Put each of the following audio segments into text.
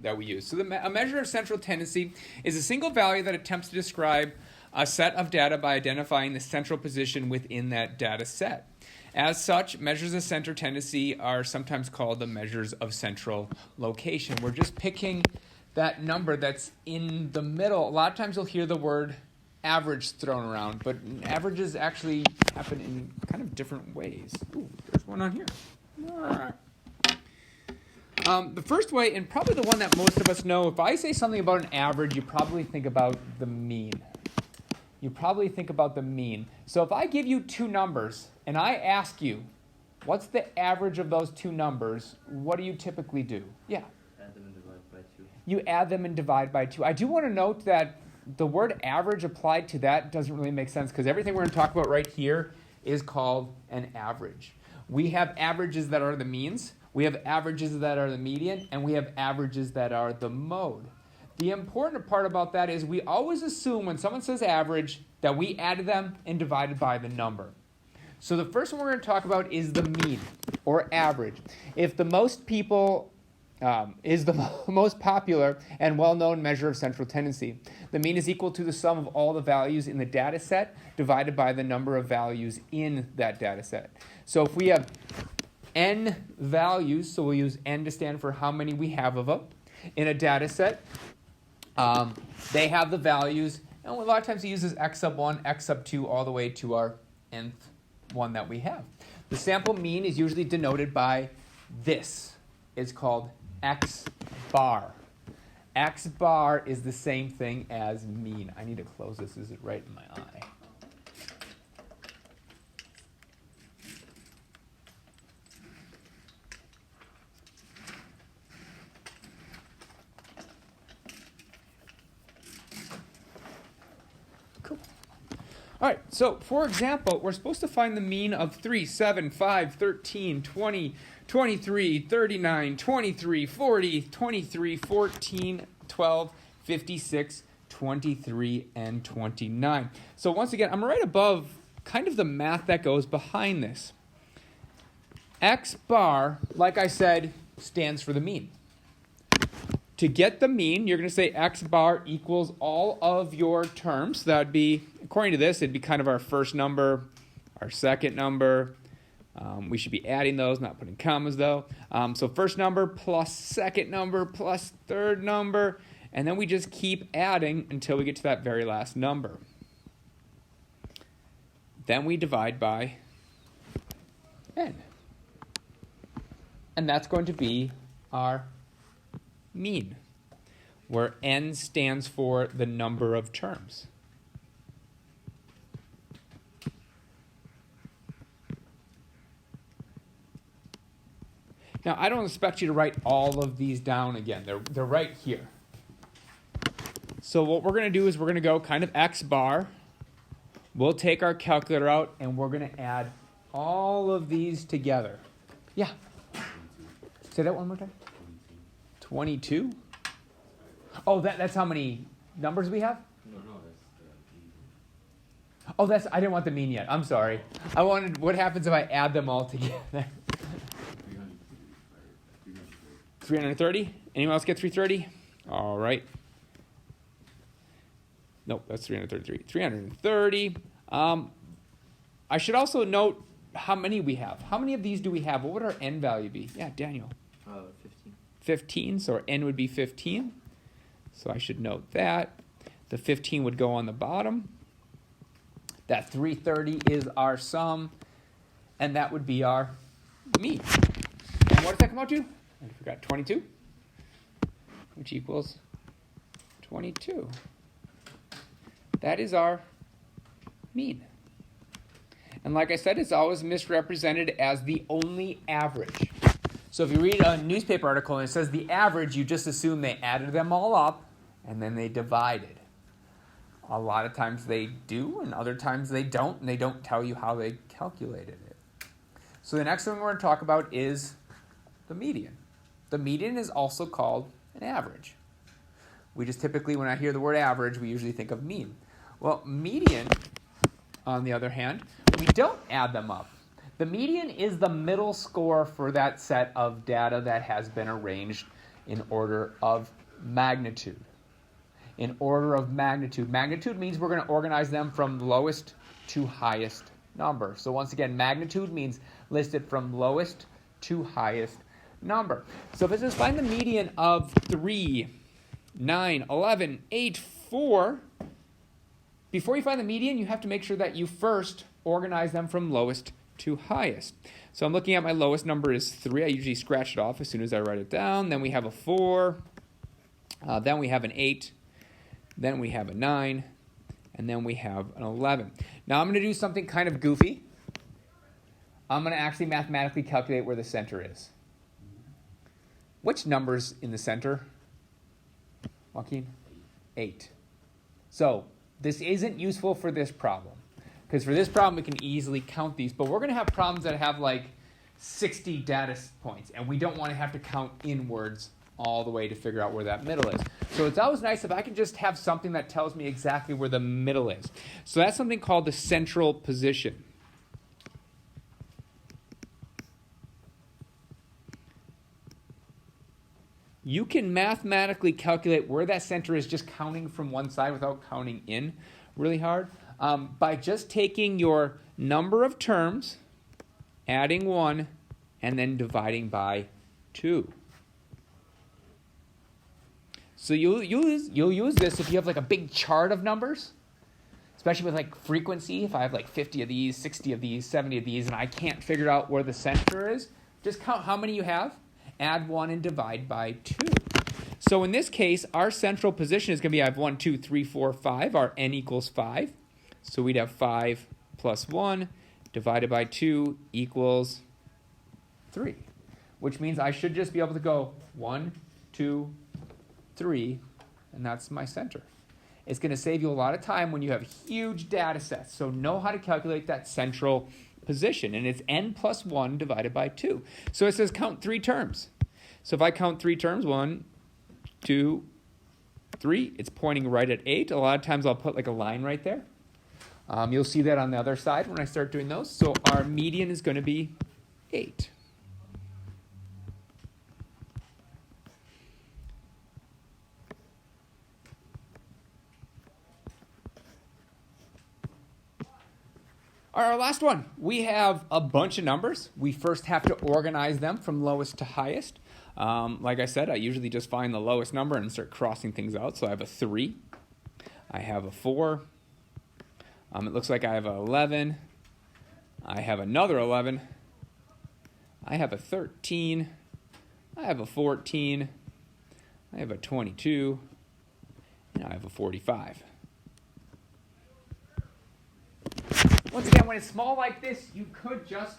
that we use. So a measure of central tendency is a single value that attempts to describe a set of data by identifying the central position within that data set. As such, measures of central tendency are sometimes called the measures of central location. We're just picking that number that's in the middle. A lot of times you'll hear the word average thrown around, but averages actually happen in kind of different ways. Ooh, there's one on here. All right. The first way, and probably the one that most of us know, if I say something about an average, you probably think about the mean. You probably think about the mean. So if I give you two numbers and I ask you, what's the average of those two numbers, what do you typically do? Yeah. Add them and divide by 2. You add them and divide by 2. I do want to note that the word average applied to that doesn't really make sense because everything we're going to talk about right here is called an average. We have averages that are the means, we have averages that are the median, and we have averages that are the mode. The important part about that is we always assume when someone says average that we added them and divided by the number. So the first one we're going to talk about is the mean, or average. If the most people is the most popular and well-known measure of central tendency. The mean is equal to the sum of all the values in the data set divided by the number of values in that data set. So if we have n values, so we'll use n to stand for how many we have of them in a data set, they have the values, and a lot of times it uses x sub 1, x sub 2, all the way to our nth one that we have. The sample mean is usually denoted by this. It's called x bar. X bar is the same thing as mean. I need to close this. Is it right in my eye? Cool. All right, so for example, we're supposed to find the mean of 3, 7, 5, 13, 20, 23, 39, 23, 40, 23, 14, 12, 56, 23, and 29. So once again, I'm right above kind of the math that goes behind this. X bar, like I said, stands for the mean. To get the mean, you're going to say x bar equals all of your terms. That would be, according to this, it'd be kind of our first number, our second number. We should be adding those, not putting commas though. So first number plus second number plus third number, and then we just keep adding until we get to that very last number. Then we divide by n. And that's going to be our mean, where n stands for the number of terms. Now, I don't expect you to write all of these down again. They're right here. So what we're going to do is we're going to go kind of x bar. We'll take our calculator out, and we're going to add all of these together. Yeah? 22. Say that one more time. 22? Oh, that's how many numbers we have? No, that's the Oh, I didn't want the mean yet. I'm sorry. I wanted, what happens if I add them all together? 330? Anyone else get 330? All right. Nope, that's 333. 330. I should also note how many we have. How many of these do we have? What would our n value be? Yeah, Daniel. 15. 15, so our n would be 15. So I should note that. The 15 would go on the bottom. That 330 is our sum, and that would be our mean. And what does that come out to? I forgot, 22, which equals 22. That is our mean. And like I said, it's always misrepresented as the only average. So if you read a newspaper article and it says the average, you just assume they added them all up and then they divided. A lot of times they do, and other times they don't, and they don't tell you how they calculated it. So the next thing we're going to talk about is the median. The median is also called an average. We just typically, when I hear the word average, we usually think of mean. Well, median, on the other hand, we don't add them up. The median is the middle score for that set of data that has been arranged in order of magnitude. In order of magnitude. Magnitude means we're going to organize them from lowest to highest number. So once again, magnitude means listed from lowest to highest number. So if it says find the median of 3, 9, 11, 8, 4, before you find the median, you have to make sure that you first organize them from lowest to highest. So I'm looking at my lowest number is 3. I usually scratch it off as soon as I write it down. Then we have a 4. Then we have an 8. Then we have a 9. And then we have an 11. Now I'm going to do something kind of goofy. I'm going to actually mathematically calculate where the center is. Which number's in the center, Joaquin? 8. So this isn't useful for this problem. Because for this problem, we can easily count these. But we're going to have problems that have like 60 data points. And we don't want to have to count inwards all the way to figure out where that middle is. So it's always nice if I can just have something that tells me exactly where the middle is. So that's something called the central position. You can mathematically calculate where that center is just counting from one side without counting in really hard. By just taking your number of terms, adding 1, and then dividing by 2. So you'll use this if you have like a big chart of numbers, especially with like frequency. If I have like 50 of these, 60 of these, 70 of these, and I can't figure out where the center is, just count how many you have, add 1, and divide by 2. So in this case, our central position is going to be I have 1, 2, 3, 4, 5. Our n equals 5. So we'd have 5 plus 1 divided by 2 equals 3, which means I should just be able to go 1, 2, 3, and that's my center. It's going to save you a lot of time when you have huge data sets. So know how to calculate that central position, and it's n plus 1 divided by 2. So it says count 3 terms. So if I count 3 terms, 1, 2, 3, it's pointing right at 8. A lot of times I'll put like a line right there. You'll see that on the other side when I start doing those. So our median is going to be 8. All right, our last one. We have a bunch of numbers. We first have to organize them from lowest to highest. Like I said, I usually just find the lowest number and start crossing things out. So I have a 3. I have a 4. It looks like I have an 11. I have another 11. I have a 13. I have a 14. I have a 22. And I have a 45. Once again, when it's small like this, you could just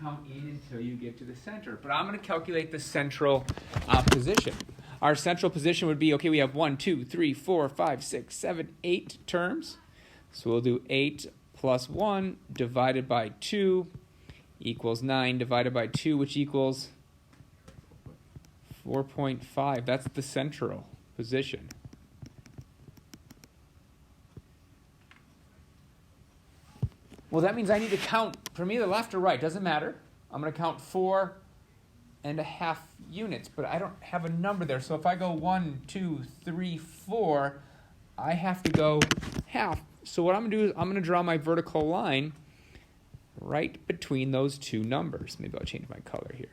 count in until you get to the center. But I'm going to calculate the central position. Our central position would be, okay, we have 1, 2, 3, 4, 5, 6, 7, 8 terms. So we'll do 8 plus 1 divided by 2 equals 9 divided by 2, which equals 4.5. That's the central position. Well, that means I need to count from either left or right. Doesn't matter. I'm going to count 4.5 units, but I don't have a number there. So if I go 1, 2, 3, 4, I have to go half. So what I'm going to do is I'm going to draw my vertical line right between those two numbers. Maybe I'll change my color here.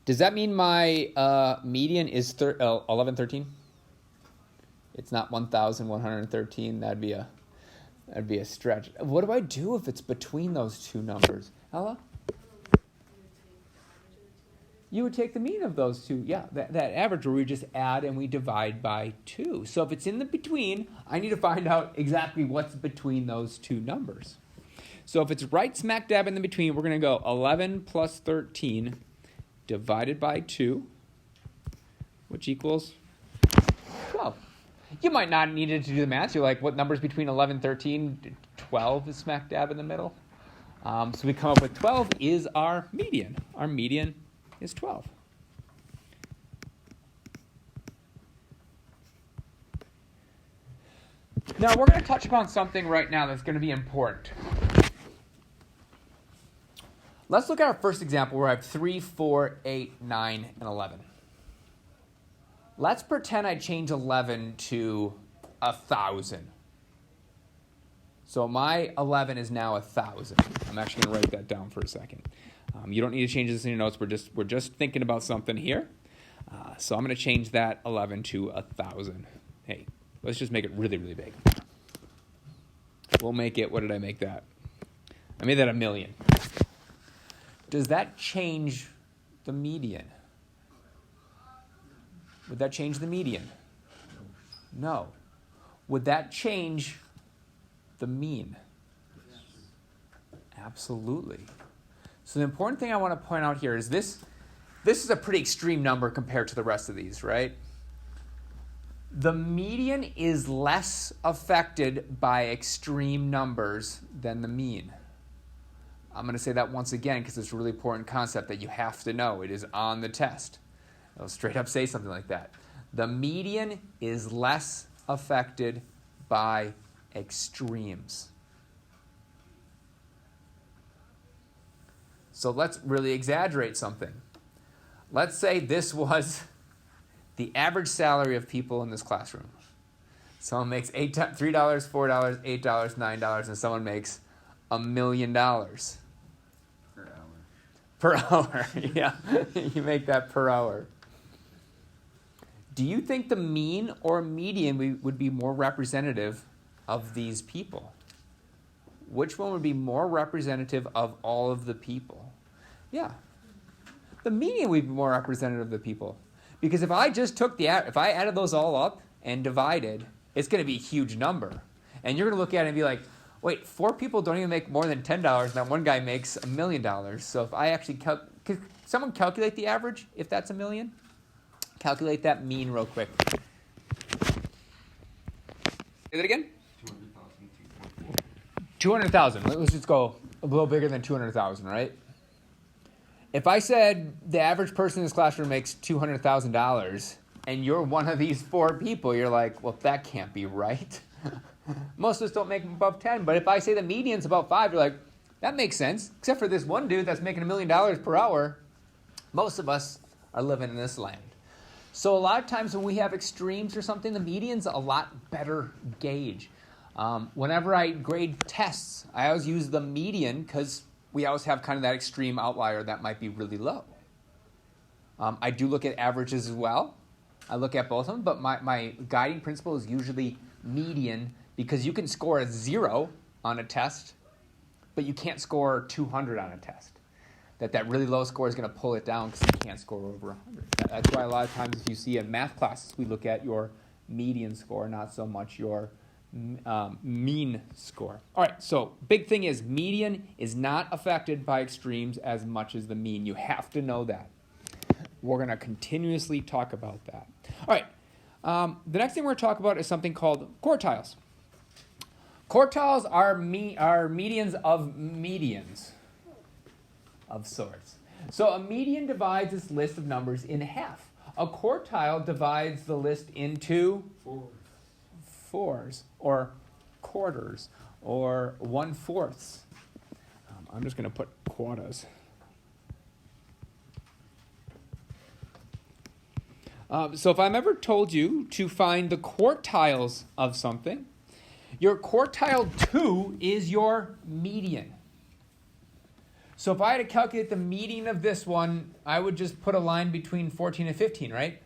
Does that mean my median is 1113? It's not 1,113. That'd be a stretch. What do I do if it's between those two numbers? Ella? You would take the mean of those two. Yeah, that average where we just add and we divide by 2. So if it's in the between, I need to find out exactly what's between those two numbers. So if it's right smack dab in the between, we're going to go 11 plus 13 divided by 2, which equals 12. You might not need it to do the math. You're like, what number's between 11 and 13? 12 is smack dab in the middle. So we come up with 12 is our median. Our median is 12. Now, we're going to touch upon something right now that's going to be important. Let's look at our first example where I have 3, 4, 8, 9, and 11. Let's pretend I change 11 to 1,000. So my 11 is now 1,000. I'm actually going to write that down for a second. You don't need to change this in your notes. We're just thinking about something here. So I'm going to change that 11 to 1,000. Hey, let's just make it really, really big. We'll make it, what did I make that? I made that 1,000,000. Does that change the median? Would that change the median? No. Would that change the mean? Absolutely. So the important thing I want to point out here is this is a pretty extreme number compared to the rest of these, right? The median is less affected by extreme numbers than the mean. I'm going to say that once again because it's a really important concept that you have to know. It is on the test. It'll straight up say something like that. The median is less affected by extremes. So let's really exaggerate something. Let's say this was the average salary of people in this classroom. Someone makes $3, $4, $8, $9, and someone makes $1 million. Per hour, yeah. You make that per hour. Do you think the mean or median would be more representative of these people? Which one would be more representative of all of the people? Yeah. The median would be more representative of the people. Because if I just if I added those all up and divided, it's going to be a huge number. And you're going to look at it and be like, wait, 4 people don't even make more than $10, and that one guy makes $1 million. So if I actually could someone calculate the average if that's $1 million? Calculate that mean real quick. Say that again? 200,000. Let's just go a little bigger than 200,000, right? If I said the average person in this classroom makes $200,000 and you're one of these 4 people, you're like, well, that can't be right. Most of us don't make above 10, but if I say the median's about 5, you're like, that makes sense. Except for this one dude that's making $1 million per hour, most of us are living in this land. So a lot of times when we have extremes or something, the median's a lot better gauge. Whenever I grade tests, I always use the median because we always have kind of that extreme outlier that might be really low. I do look at averages as well. I look at both of them, but my guiding principle is usually median because you can score a 0 on a test, but you can't score 200 on a test. That really low score is going to pull it down because you can't score over 100. That's why a lot of times if you see in math classes, we look at your median score, not so much your mean score. All right, so big thing is median is not affected by extremes as much as the mean. You have to know that. We're going to continuously talk about that. All right, the next thing we're going to talk about is something called quartiles. Quartiles are medians of medians of sorts. So a median divides this list of numbers in half. A quartile divides the list into fours or quarters or 1/4. I'm just going to put quarters. So if I'm ever told you to find the quartiles of something, your quartile 2 is your median. So if I had to calculate the median of this one, I would just put a line between 14 and 15, right?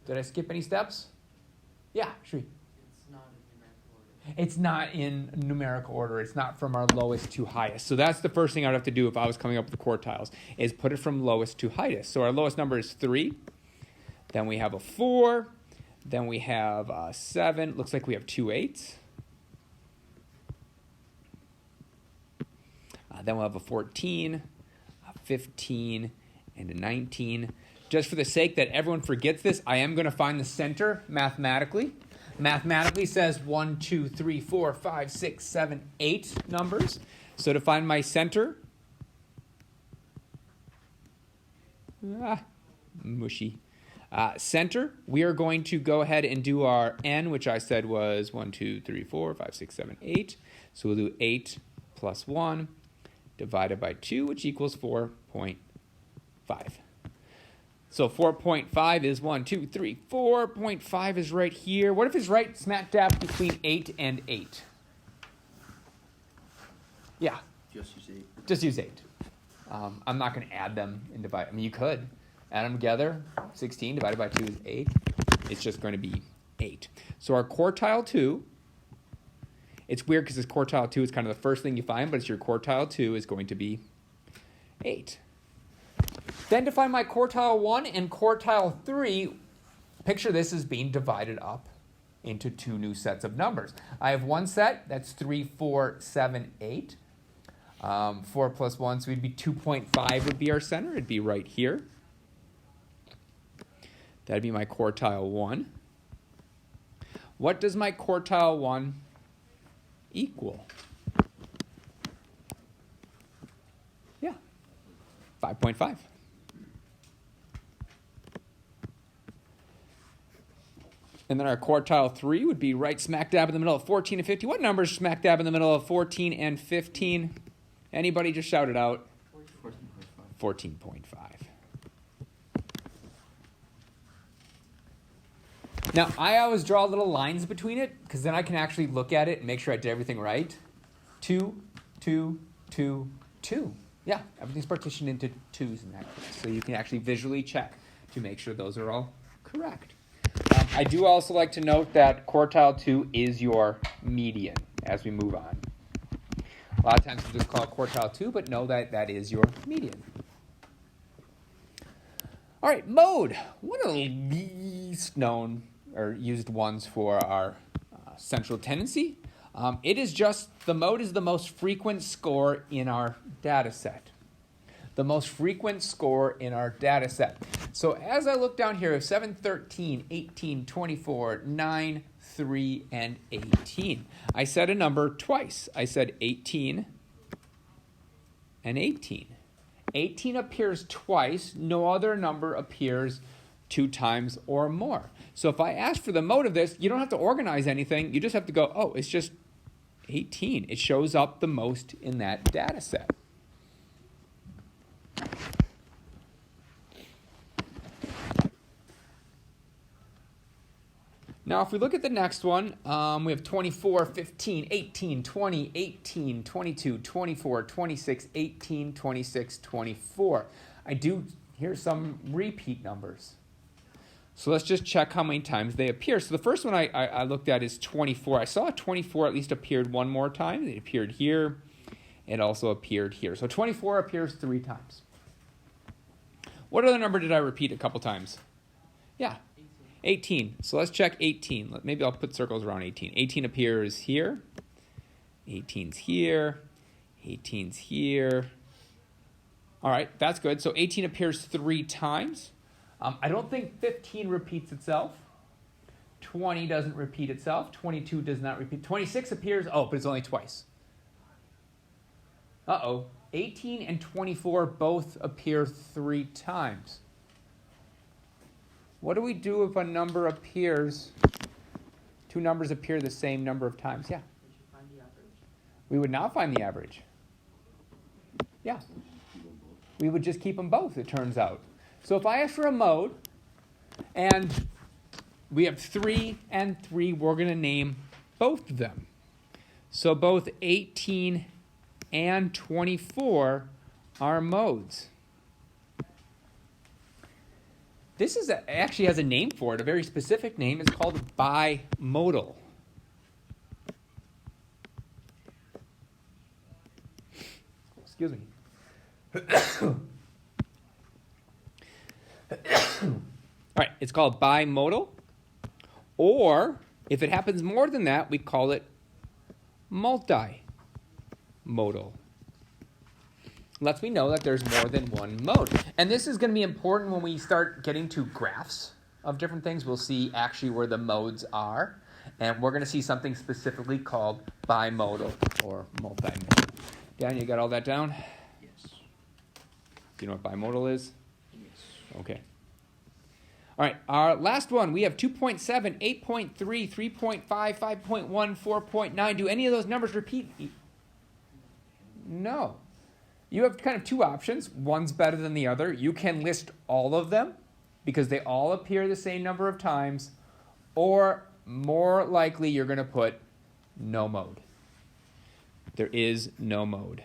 Did I skip any steps? Yeah, sure. It's not in numerical order. It's not from our lowest to highest. So that's the first thing I'd have to do if I was coming up with the quartiles, is put it from lowest to highest. So our lowest number is 3. Then we have a 4. Then we have 7. Looks like we have 2 8s. Then we'll have a 14, a 15, and a 19. Just for the sake that everyone forgets this, I am going to find the center mathematically. Mathematically says 1, 2, 3, 4, 5, 6, 7, 8 numbers. So to find my center, mushy. Center, we are going to go ahead and do our n, which I said was 1, 2, 3, 4, 5, 6, 7, 8. So we'll do 8 plus 1, divided by 2, which equals 4.5. So 4.5 is 1, 2, 3, 4.5 is right here. What if it's right smack dab between 8 and 8? Yeah. Just use 8. Just use 8. I'm not going to add them and divide. I mean, you could add them together. 16 divided by 2 is 8. It's just going to be 8. So our quartile 2, it's weird because this quartile 2 is kind of the first thing you find, but it's your quartile 2 is going to be 8. Then to find my quartile 1 and quartile 3, picture this as being divided up into 2 new sets of numbers. I have one set, that's 3, 4, 7, 8. 4 plus 1, so it'd be 2.5 would be our center. It'd be right here. That'd be my quartile 1. What does my quartile 1 equal? Yeah, 5.5. And then our quartile 3 would be right smack dab in the middle of 14 and 15. What number is smack dab in the middle of 14 and 15? Anybody just shout it out? 14.5. Now, I always draw little lines between it, because then I can actually look at it and make sure I did everything right. 2, 2, 2, 2. Yeah, everything's partitioned into 2s in that case. So you can actually visually check to make sure those are all correct. I do also like to note that quartile 2 is your median as we move on. A lot of times we just call it quartile 2, but know that that is your median. All right, mode. One of the least known or used ones for our central tendency. It is just, the mode is the most frequent score in our data set. The most frequent score in our data set. So as I look down here, 7, 13, 18, 24, 9, 3, and 18. I said a number twice. I said 18 and 18. 18 appears twice. No other number appears 2 times or more. So if I ask for the mode of this, you don't have to organize anything. You just have to go, oh, it's just 18. It shows up the most in that data set. Now, if we look at the next one, we have 24, 15, 18, 20, 18, 22, 24, 26, 18, 26, 24. I do hear some repeat numbers. So let's just check how many times they appear. So the first one I looked at is 24. I saw 24 at least appeared one more time. It appeared here. It also appeared here. So 24 appears 3 times. What other number did I repeat a couple times? Yeah. 18. So let's check 18. Maybe I'll put circles around 18. 18 appears here. 18's here. 18's here. All right, that's good. So 18 appears 3 times. I don't think 15 repeats itself. 20 doesn't repeat itself. 22 does not repeat. 26 appears, but it's only twice. 18 and 24 both appear 3 times. What do we do if a number appears, 2 numbers appear the same number of times? Yeah. Did you find the average? We would not find the average. Yeah. We would just keep them both, it turns out. So if I ask for a mode, and we have 3 and 3, we're going to name both of them. So both 18 and 24 are modes. This is actually has a name for it, a very specific name. It's called bimodal. Excuse me. All right, it's called bimodal. Or, if it happens more than that, we call it multimodal. Lets me know that there's more than one mode. And this is going to be important when we start getting to graphs of different things. We'll see actually where the modes are. And we're going to see something specifically called bimodal or multimodal. Dan, you got all that down? Yes. Do you know what bimodal is? Yes. Okay. All right, our last one. We have 2.7, 8.3, 3.5, 5.1, 4.9. Do any of those numbers repeat? No. you have kind of two options. One's better than the other. You can list all of them because they all appear the same number of times, or more likely you're going to put no mode. There is no mode.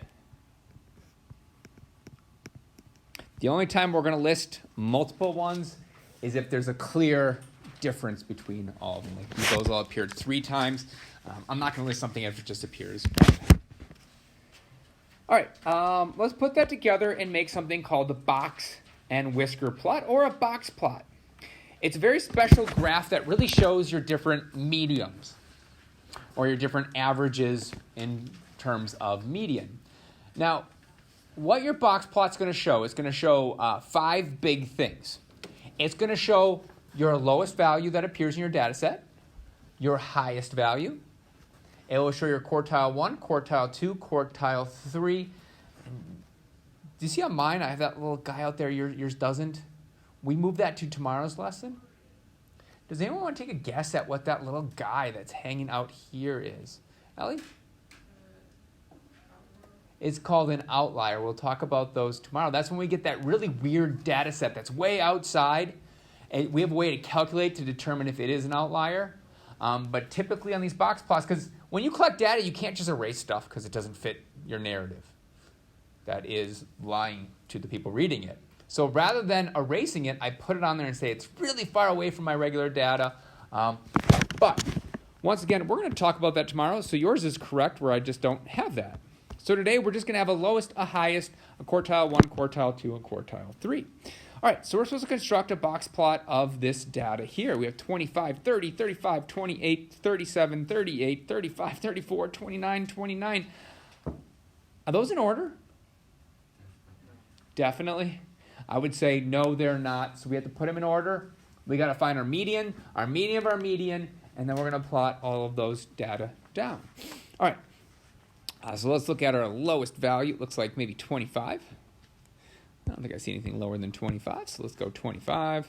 The only time we're going to list multiple ones is if there's a clear difference between all of them. Like those all appeared 3 times. I'm not going to list something if it just appears. All right, let's put that together and make something called the box and whisker plot, or a box plot. It's a very special graph that really shows your different mediums or your different averages in terms of median. Now, what your box plot's going to show is going to show 5 big things. It's going to show your lowest value that appears in your data set, your highest value. It will show your quartile 1, quartile 2, quartile 3. Do you see on mine, I have that little guy out there, yours doesn't? We moved that to tomorrow's lesson. Does anyone want to take a guess at what that little guy that's hanging out here is? Ellie? It's called an outlier. We'll talk about those tomorrow. That's when we get that really weird data set that's way outside. And we have a way to calculate to determine if it is an outlier. But typically on these box plots, because when you collect data, you can't just erase stuff because it doesn't fit your narrative. That is lying to the people reading it. So rather than erasing it, I put it on there and say it's really far away from my regular data. But once again, we're going to talk about that tomorrow. So yours is correct where I just don't have that. So today we're just going to have a lowest, a highest, a quartile 1, quartile 2, and quartile 3. All right, so we're supposed to construct a box plot of this data here. We have 25, 30, 35, 28, 37, 38, 35, 34, 29, 29. Are those in order? Definitely. I would say no, they're not. So we have to put them in order. We got to find our median of our median, and then we're going to plot all of those data down. All right. So let's look at our lowest value. It looks like maybe 25. I don't think I see anything lower than 25, so let's go 25.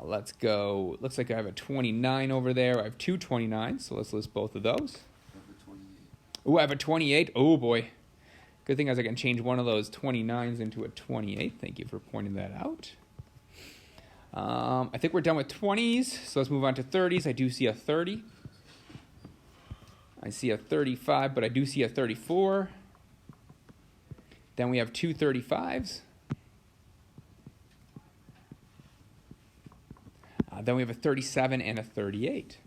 Let's go, looks like I have a 29 over there. I have 2 29s, so let's list both of those. Oh, I have a 28. Oh, boy. Good thing is I can change one of those 29s into a 28. Thank you for pointing that out. I think we're done with 20s, so let's move on to 30s. I do see a 30. I see a 35, but I do see a 34. Then we have 2 35s. Then we have a 37 and a 38.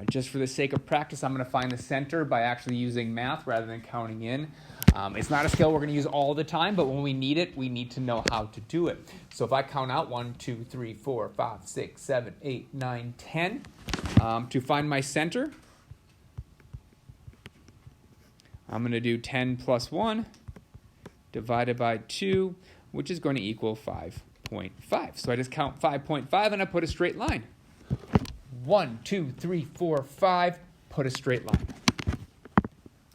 Just for the sake of practice, I'm going to find the center by actually using math rather than counting in. It's not a skill we're going to use all the time, but when we need it, we need to know how to do it. So if I count out 1, 2, 3, 4, 5, 6, 7, 8, 9, 10, to find my center, I'm going to do 10 plus 1 divided by 2, which is going to equal 5.5. So I just count 5.5 and I put a straight line. 1, 2, 3, 4, 5, put a straight line.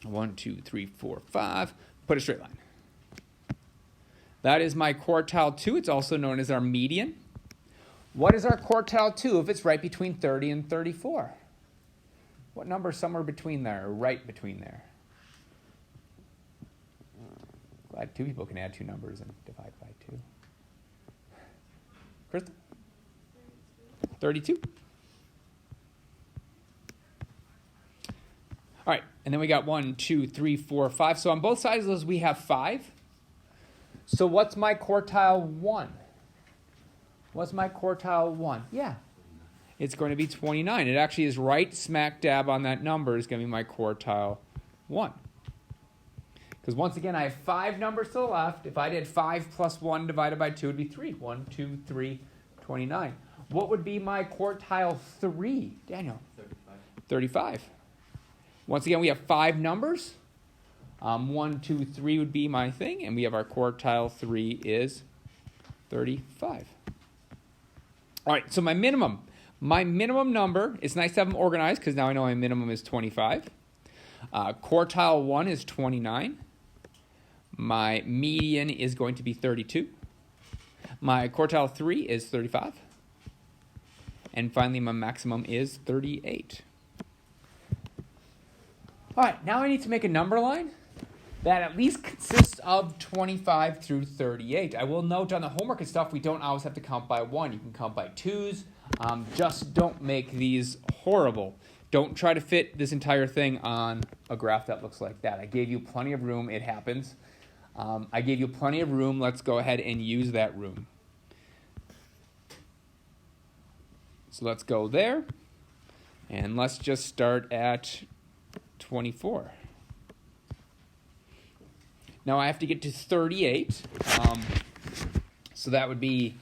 1, 2, 3, 4, 5, put a straight line. That is my quartile 2. It's also known as our median. What is our quartile 2 if it's right between 30 and 34? What number is somewhere between there, or right between there? Glad 2 people can add 2 numbers and divide by 2. Krista? 32. All right, and then we got 1, 2, 3, 4, 5. So on both sides of those, we have 5. So what's my quartile 1? What's my quartile 1? Yeah, it's going to be 29. It actually is right smack dab on that number is going to be my quartile 1. Because once again, I have 5 numbers to the left. If I did 5 plus 1 divided by 2, it would be 3. 1, 2, 3, 29. What would be my quartile 3? Daniel? 35. Once again, we have 5 numbers. 1, 2, 3 would be my thing. And we have our quartile 3 is 35. All right, so my minimum. My minimum number, it's nice to have them organized because now I know my minimum is 25. Quartile 1 is 29. My median is going to be 32. My quartile 3 is 35. And finally, my maximum is 38. All right, now I need to make a number line that at least consists of 25 through 38. I will note on the homework and stuff, we don't always have to count by 1. You can count by 2s. Just don't make these horrible. Don't try to fit this entire thing on a graph that looks like that. I gave you plenty of room. It happens. I gave you plenty of room. Let's go ahead and use that room. So let's go there. And let's just start at 24. Now I have to get to 38. So that would be,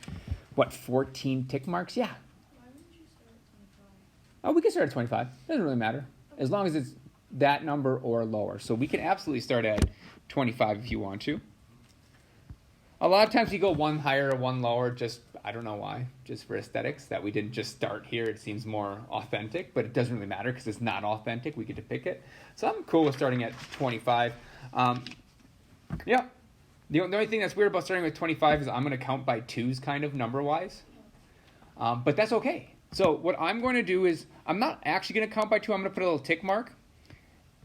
14 tick marks? Yeah. Why wouldn't you start at 25? Oh, we can start at 25. Doesn't really matter. As long as it's that number or lower. So we can absolutely start at 25 if you want to. A lot of times you go one higher or one lower, just, I don't know why, just for aesthetics, that we didn't just start here. It seems more authentic, but it doesn't really matter because it's not authentic. We get to pick it. So I'm cool with starting at 25. Yeah. The only thing that's weird about starting with 25 is I'm going to count by 2s kind of number-wise. But that's okay. So what I'm going to do is I'm not actually going to count by 2. I'm going to put a little tick mark.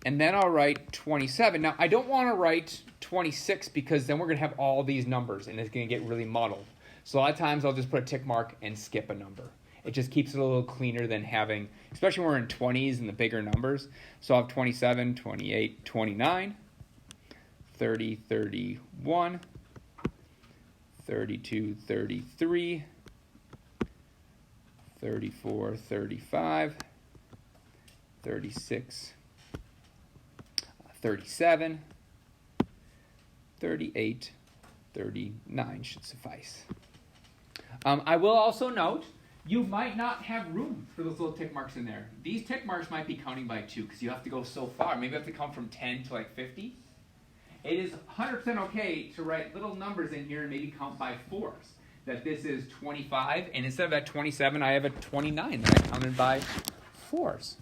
And then I'll write 27. Now, I don't want to write 26 because then we're going to have all these numbers and it's going to get really muddled. So a lot of times I'll just put a tick mark and skip a number. It just keeps it a little cleaner than having, especially when we're in 20s and the bigger numbers. So I'll have 27, 28, 29, 30, 31, 32, 33, 34, 35, 36, 37, 38, 39 should suffice. I will also note, you might not have room for those little tick marks in there. These tick marks might be counting by 2 because you have to go so far. Maybe you have to count from 10 to 50. It is 100% okay to write little numbers in here and maybe count by 4s. That this is 25, and instead of that 27, I have a 29 that I counted by 4s.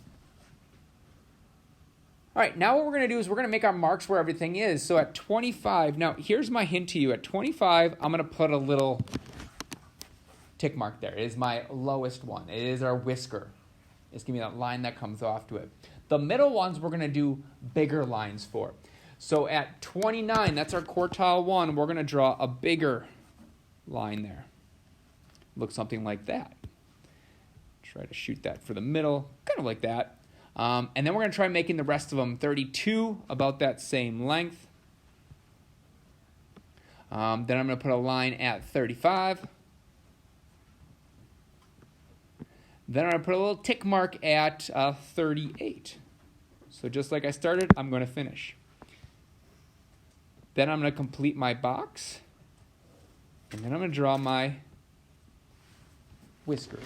All right, now what we're going to do is we're going to make our marks where everything is. So at 25, now here's my hint to you. At 25, I'm going to put a little tick mark there. It is my lowest one. It is our whisker. It's going to be that line that comes off to it. The middle ones we're going to do bigger lines for. So at 29, that's our quartile 1. We're going to draw a bigger line there. Looks something like that. Try to shoot that for the middle, kind of like that. And then we're going to try making the rest of them 32, about that same length. Then I'm going to put a line at 35. Then I'm going to put a little tick mark at 38. So just like I started, I'm going to finish. Then I'm going to complete my box. And then I'm going to draw my whiskers.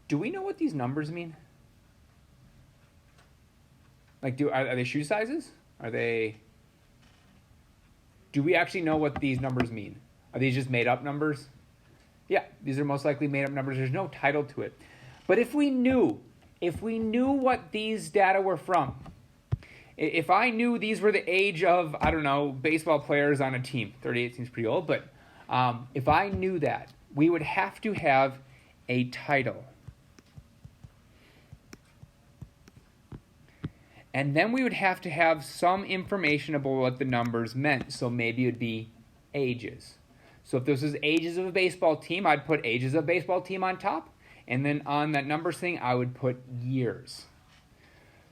Do we know what these numbers mean? Like, are they shoe sizes? Do we actually know what these numbers mean? Are these just made up numbers? Yeah, these are most likely made up numbers. There's no title to it. But if we knew what these data were from, if I knew these were the age of, I don't know, baseball players on a team, 38 seems pretty old, but if I knew that, we would have to have a title. And then we would have to have some information about what the numbers meant. So maybe it would be ages. So if this was ages of a baseball team, I'd put ages of a baseball team on top. And then on that numbers thing, I would put years.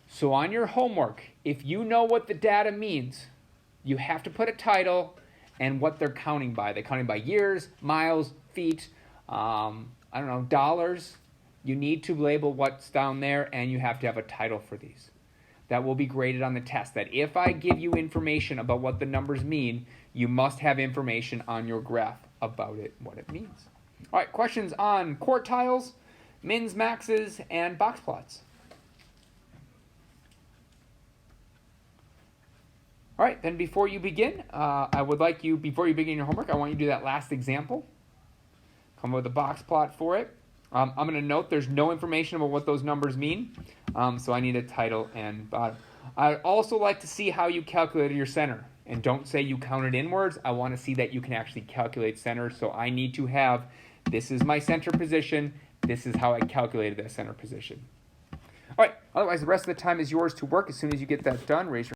So on your homework, if you know what the data means, you have to put a title and what they're counting by. They're counting by years, miles, feet, dollars. You need to label what's down there, and you have to have a title for these. That will be graded on the test. That if I give you information about what the numbers mean, you must have information on your graph about it, what it means. All right, questions on quartiles, mins, maxes, and box plots. All right, then before you begin, before you begin your homework, I want you to do that last example. Come up with a box plot for it. I'm going to note there's no information about what those numbers mean, so I need a title and bottom. I'd also like to see how you calculated your center. And don't say you counted inwards. I want to see that you can actually calculate center. So I need to have, this is my center position. This is how I calculated that center position. All right, otherwise the rest of the time is yours to work. As soon as you get that done, raise your